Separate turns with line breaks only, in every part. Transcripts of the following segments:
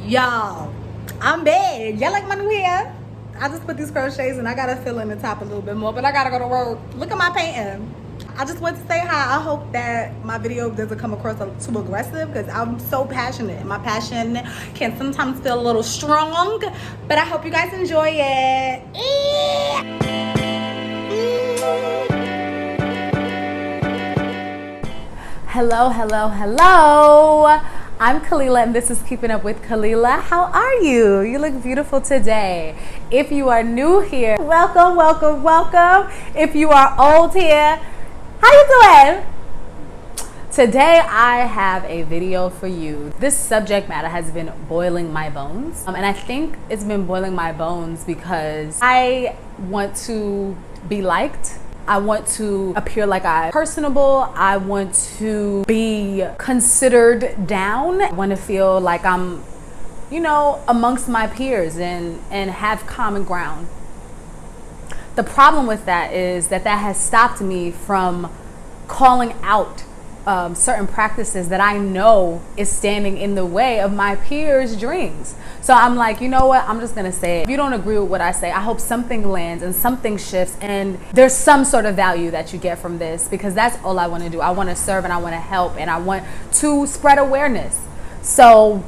Y'all, I'm back. Y'all like my new hair? I just put these crochets and I gotta fill in the top a little bit more, but I gotta go to work. Look at my painting. I just want to say hi. I hope that my video doesn't come across too aggressive because I'm so passionate. My passion can sometimes feel a little strong, but I hope you guys enjoy it. Hello, hello, hello. I'm Kalilah and this is Keeping Up with Kalilah. How are you? You look beautiful today. If you are new here, welcome, welcome, welcome. If you are old here, how you doing? Today I have a video for you. This subject matter has been boiling my bones. And I think it's been boiling my bones because I want to be liked. I want to appear like I'm personable. I want to be considered down. I want to feel like I'm, amongst my peers and have common ground. The problem with that is that has stopped me from calling out certain practices that I know is standing in the way of my peers' dreams. So I'm like, you know what? I'm just gonna say it. If you don't agree with what I say, I hope something lands and something shifts and there's some sort of value that you get from this, because that's all I want to do. I want to serve and I want to help and I want to spread awareness. So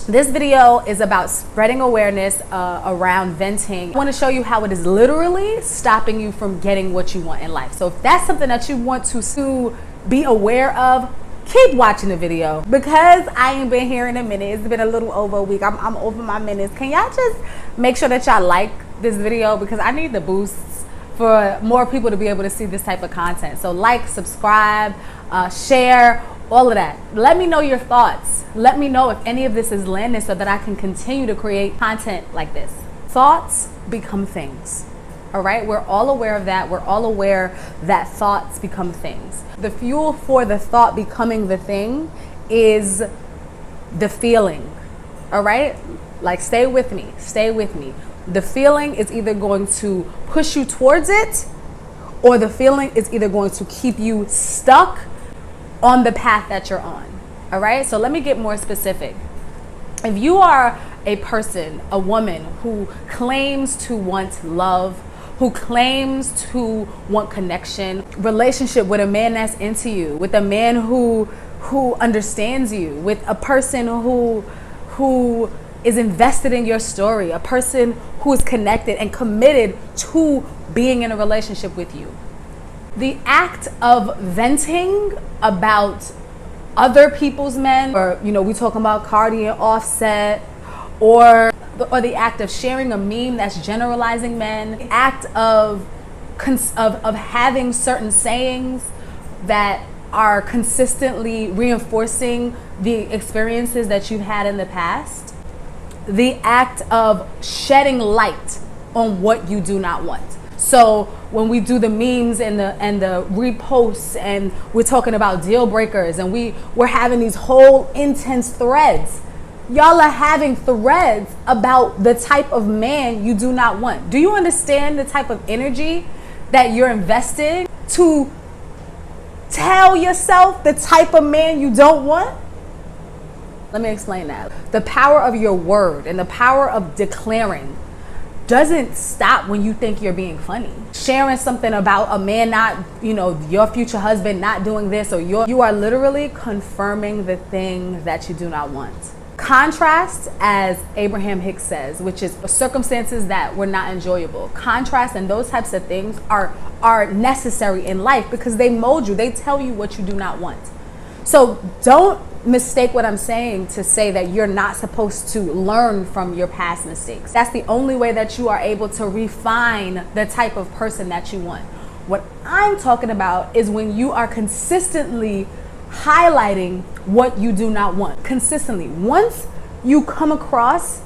this video is about spreading awareness around venting. I want to show you how it is literally stopping you from getting what you want in life. So if that's something that you want to be aware of, keep watching the video, because I ain't been here in a minute. It's been a little over a week. I'm over my minutes. Can y'all just make sure that y'all like this video, because I need the boosts for more people to be able to see this type of content. So like, subscribe, share, all of that. Let me know your thoughts. Let me know if any of this is landing so that I can continue to create content like this. Thoughts become things. All right, we're all aware of that. We're all aware that thoughts become things. The fuel for the thought becoming the thing is the feeling. All right, like stay with me, stay with me. The feeling is either going to push you towards it, or the feeling is either going to keep you stuck on the path that you're on. All right, so let me get more specific. If you are a person, a woman who claims to want love, who claims to want connection, relationship with a man that's into you, with a man who understands you, with a person who is invested in your story, a person who is connected and committed to being in a relationship with you. The act of venting about other people's men, or we talking about Cardi and Offset, or the act of sharing a meme that's generalizing men, the act of having certain sayings that are consistently reinforcing the experiences that you've had in the past, the act of shedding light on what you do not want. So when we do the memes and the reposts, and we're talking about deal breakers, and we're having these whole intense threads, y'all are having threads about the type of man you do not want. Do you understand the type of energy that you're investing to tell yourself the type of man you don't want? Let me explain that. The power of your word and the power of declaring doesn't stop when you think you're being funny. Sharing something about a man not, your future husband not doing this, or you are literally confirming the thing that you do not want. Contrast, as Abraham Hicks says, which is circumstances that were not enjoyable. Contrast and those types of things are necessary in life because they mold you. They tell you what you do not want. So don't mistake what I'm saying to say that you're not supposed to learn from your past mistakes. That's the only way that you are able to refine the type of person that you want. What I'm talking about is when you are consistently highlighting what you do not want. Consistently. Once you come across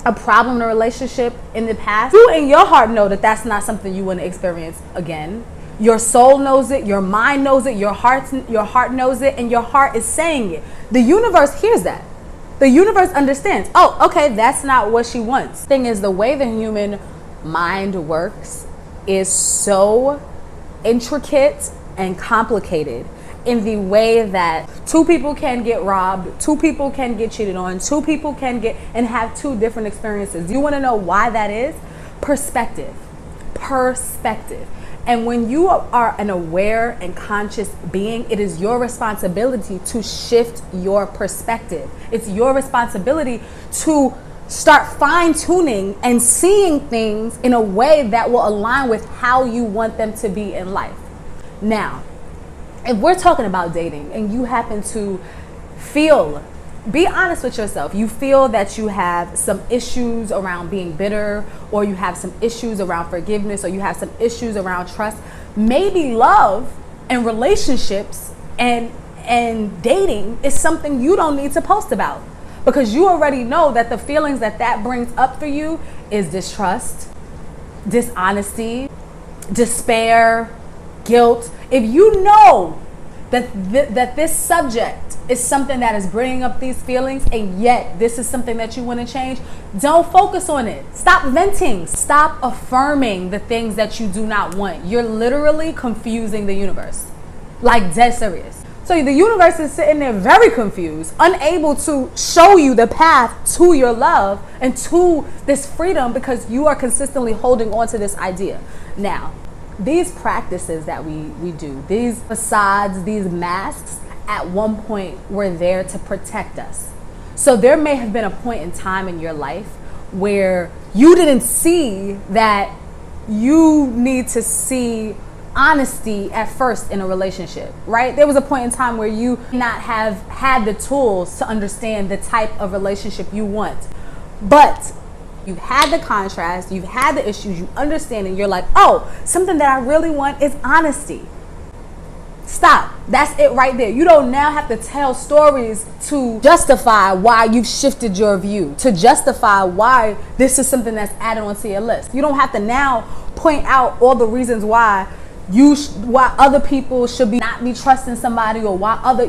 a problem in a relationship in the past, you in your heart know that that's not something you want to experience again. Your soul knows it, your mind knows it, your heart knows it, and your heart is saying it. The universe hears that. The universe understands. Oh, okay, that's not what she wants. Thing is, the way the human mind works is so intricate and complicated. in the way that two people can get robbed, two people can get cheated on, two people can get and have two different experiences. You want to know why that is? Perspective. Perspective. And when you are an aware and conscious being, it is your responsibility to shift your perspective. It's your responsibility to start fine-tuning and seeing things in a way that will align with how you want them to be in life. Now, if we're talking about dating and you happen to be honest with yourself. You feel that you have some issues around being bitter, or you have some issues around forgiveness, or you have some issues around trust. Maybe love and relationships and dating is something you don't need to post about, because you already know that the feelings that brings up for you is distrust, dishonesty, despair, guilt. If you know that this subject is something that is bringing up these feelings, and yet this is something that you want to change, don't focus on it. Stop venting. Stop affirming the things that you do not want. You're literally confusing the universe. Like, dead serious. So the universe is sitting there very confused, unable to show you the path to your love and to this freedom, because you are consistently holding on to this idea. Now, these practices that we do, these facades, these masks, at one point were there to protect us. So there may have been a point in time in your life where you didn't see that you need to see honesty at first in a relationship, right? There was a point in time where you not have had the tools to understand the type of relationship you want. But you've had the contrast, you've had the issues, you understand, and you're like, oh, something that I really want is honesty. Stop. That's it right there. You don't now have to tell stories to justify why you've shifted your view, to justify why this is something that's added onto your list. You don't have to now point out all the reasons why why other people should not be trusting somebody, or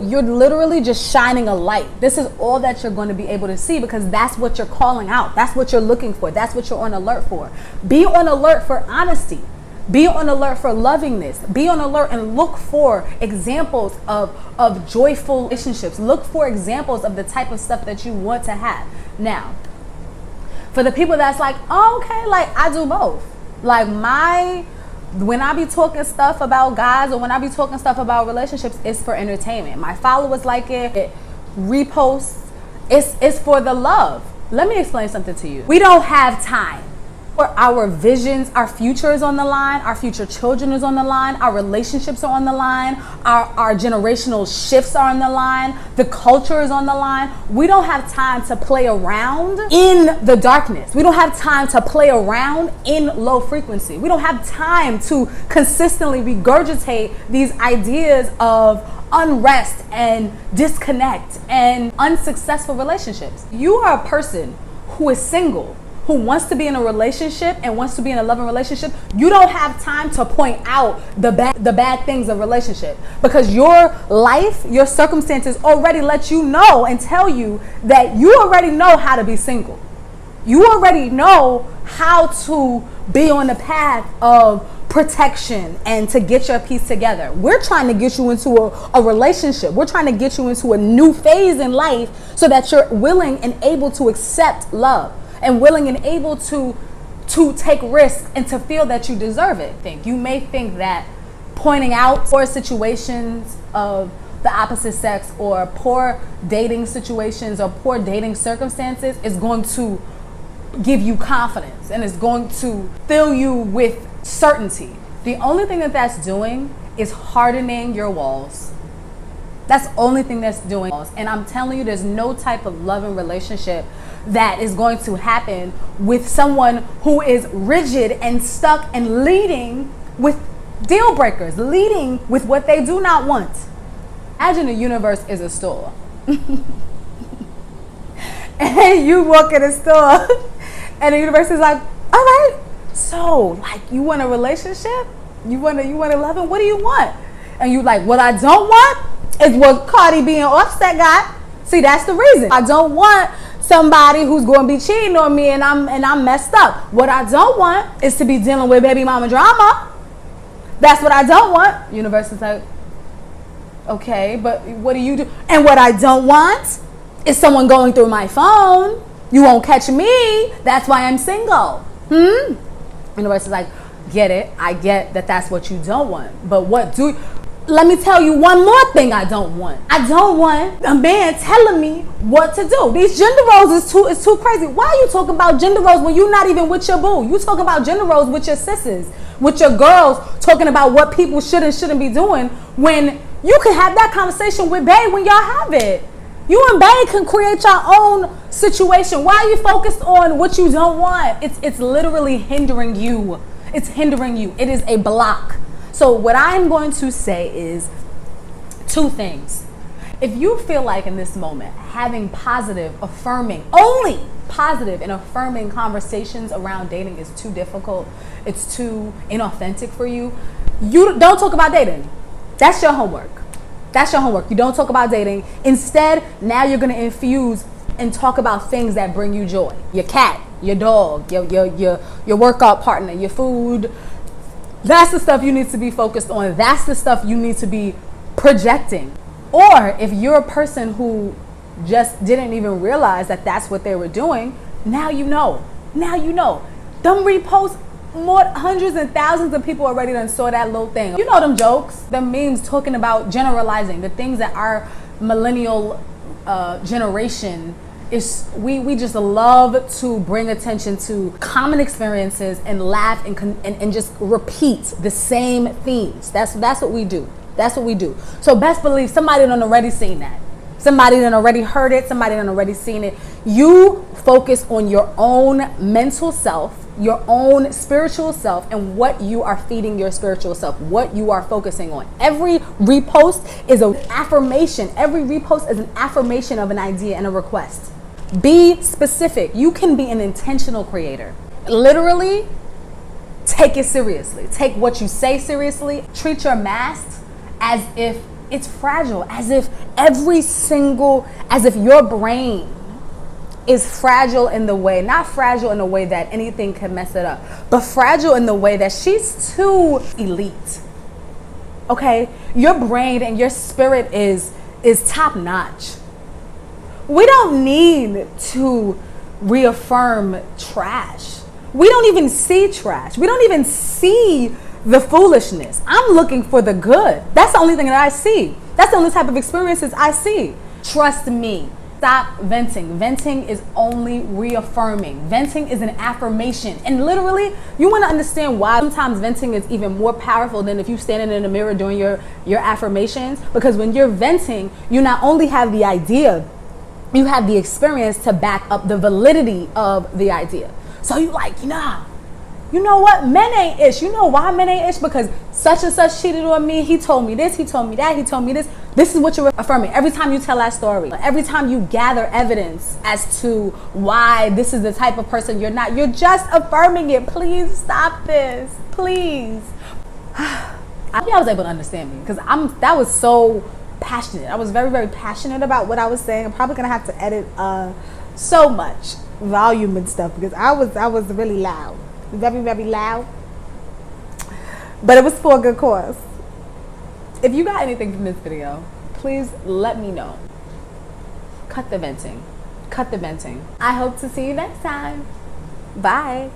you're literally just shining a light. This is all that you're going to be able to see, because that's what you're calling out. That's what you're looking for. That's what you're on alert for. Be on alert for honesty. Be on alert for lovingness. Be on alert and look for examples of joyful relationships. Look for examples of the type of stuff that you want to have. Now, for the people that's like, oh, okay, like I do both. Like when I be talking stuff about guys, or when I be talking stuff about relationships, it's for entertainment. My followers like it reposts. It's for the love. Let me explain something to you. We don't have time. For our visions, our future is on the line, our future children is on the line, our relationships are on the line, our generational shifts are on the line, the culture is on the line. We don't have time to play around in the darkness. We don't have time to play around in low frequency. We don't have time to consistently regurgitate these ideas of unrest and disconnect and unsuccessful relationships. You are a person who is single, who wants to be in a relationship and wants to be in a loving relationship. You don't have time to point out the bad things of relationship, because your life, your circumstances already let you know and tell you that you already know how to be single. You already know how to be on the path of protection and to get your piece together. We're trying to get you into a relationship. We're trying to get you into a new phase in life so that you're willing and able to accept love, and willing and able to take risks and to feel that you deserve it. You may think that pointing out poor situations of the opposite sex, or poor dating situations, or poor dating circumstances is going to give you confidence and is going to fill you with certainty. The only thing that's doing is hardening your walls. That's the only thing that's doing. And I'm telling you, there's no type of loving relationship that is going to happen with someone who is rigid and stuck and leading with deal breakers, leading with what they do not want. Imagine the universe is a store. And you walk in a store and the universe is like, all right, so like, you want a relationship? You want to love him? What do you want? And you like, what I don't want is what Cardi B and Offset got. See, that's the reason. I don't want somebody who's going to be cheating on me and I'm messed up. What I don't want is to be dealing with baby mama drama. That's what I don't want. Universe is like, Okay, but what do you do? And what I don't want is someone going through my phone. You won't catch me. That's why I'm single. And the rest is like, get it. I get that that's what you don't want. But what do you... Let me tell you one more thing I don't want. I don't want a man telling me what to do. These gender roles is too crazy. Why are you talking about gender roles when you're not even with your boo? You talking about gender roles with your sisters, with your girls, talking about what people should and shouldn't be doing, when you can have that conversation with Bae when y'all have it. You and Bae can create your own situation. Why are you focused on what you don't want? It's literally hindering you. It's hindering you. It is a block. So what I'm going to say is two things. If you feel like in this moment having positive, affirming, only positive and affirming conversations around dating is too difficult, it's too inauthentic for you, you don't talk about dating. That's your homework. That's your homework. You don't talk about dating. Instead, now you're going to infuse and talk about things that bring you joy. Your cat, your dog, your workout partner, your food. That's the stuff you need to be focused on. That's the stuff you need to be projecting. Or if you're a person who just didn't even realize that that's what they were doing, now you know. Now you know. Them reposts, more hundreds and thousands of people already done saw that little thing. You know them jokes, them memes talking about generalizing, the things that our millennial generation is, we just love to bring attention to common experiences and laugh and just repeat the same themes. That's what we do. That's what we do. So best believe somebody done already seen that. Somebody done already heard it. Somebody done already seen it. You focus on your own mental self, your own spiritual self, and what you are feeding your spiritual self, what you are focusing on. Every repost is an affirmation. Every repost is an affirmation of an idea and a request. Be specific. You can be an intentional creator. Literally, take it seriously. Take what you say seriously. Treat your mask as if it's fragile, as if your brain is fragile in the way, not fragile in the way that anything can mess it up, but fragile in the way that she's too elite. Okay? Your brain and your spirit is top notch. We don't need to reaffirm trash. We don't even see trash. We don't even see the foolishness. I'm looking for the good. That's the only thing that I see. That's the only type of experiences I see. Trust me. Stop venting. Venting is only reaffirming. Venting is an affirmation. And literally, you want to understand why sometimes venting is even more powerful than if you standing in the mirror doing your affirmations. Because when you're venting, you not only have the idea, you have the experience to back up the validity of the idea. So you like, nah, you know what? Men ain't ish. You know why men ain't ish? Because such and such cheated on me. He told me this. He told me that. He told me this. This is what you're affirming. Every time you tell that story, every time you gather evidence as to why this is the type of person you're not, you're just affirming it. Please stop this. Please. I hope y'all was able to understand me because that was so passionate. I was very, very passionate about what I was saying. I'm probably going to have to edit so much volume and stuff because I was really loud. Very, very loud. But it was for a good cause. If you got anything from this video, please let me know. Cut the venting. Cut the venting. I hope to see you next time. Bye.